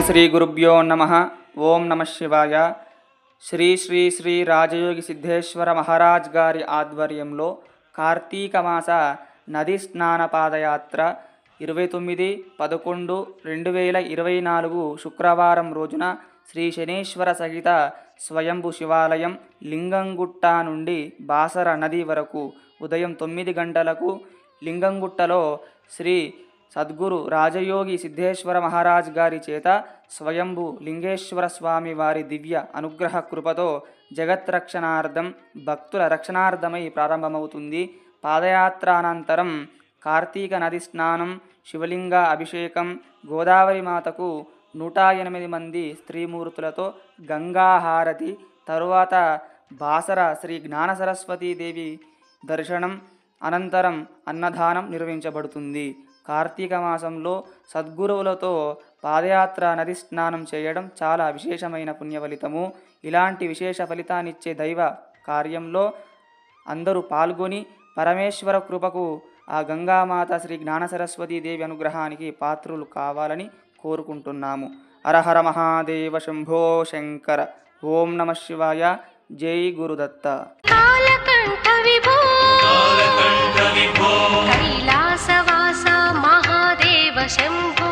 శ్రీ గురుభ్యో నమః. ఓం నమః శివాయ. శ్రీ శ్రీ శ్రీ రాజయోగి సిద్ధేశ్వర మహారాజ్ గారి ఆధ్వర్యంలో కార్తీక మాస నది స్నాన పాదయాత్ర 29/11/2024 శుక్రవారం రోజున శ్రీ శనేశ్వర సహిత స్వయంభు శివాలయం లింగంగుట్ట నుండి బాసర నది వరకు ఉదయం 9 గంటలకు లింగంగుట్టలో శ్రీ సద్గురు రాజయోగి సిద్ధేశ్వర మహారాజ్ గారి చేత స్వయంభు లింగేశ్వర స్వామి వారి దివ్య అనుగ్రహ కృపతో జగత్రక్షణార్థం భక్తుల రక్షణార్థమై ప్రారంభమవుతుంది. పాదయాత్ర అనంతరం కార్తీక నది స్నానం, శివలింగ అభిషేకం, గోదావరి మాతకు 108 మంది స్త్రీమూర్తులతో గంగాహారతి, తరువాత బాసర శ్రీ జ్ఞాన సరస్వతీదేవి దర్శనం, అనంతరం అన్నదానం నిర్వహించబడుతుంది. కార్తీక మాసంలో సద్గురువులతో పాదయాత్ర నది స్నానం చేయడం చాలా విశేషమైన పుణ్యఫలితము. ఇలాంటి విశేష ఫలితాన్నిచ్చే దైవ కార్యంలో అందరూ పాల్గొని పరమేశ్వర కృపకు, ఆ గంగామాత శ్రీ జ్ఞాన సరస్వతీదేవి అనుగ్రహానికి పాత్రులు కావాలని కోరుకుంటున్నాము. హరహర మహాదేవ శంభో శంకర. ఓం నమః శివాయ. జై గురుదత్త. కాలకంఠ విభో కైలాసవాస మహాదేవ శంభో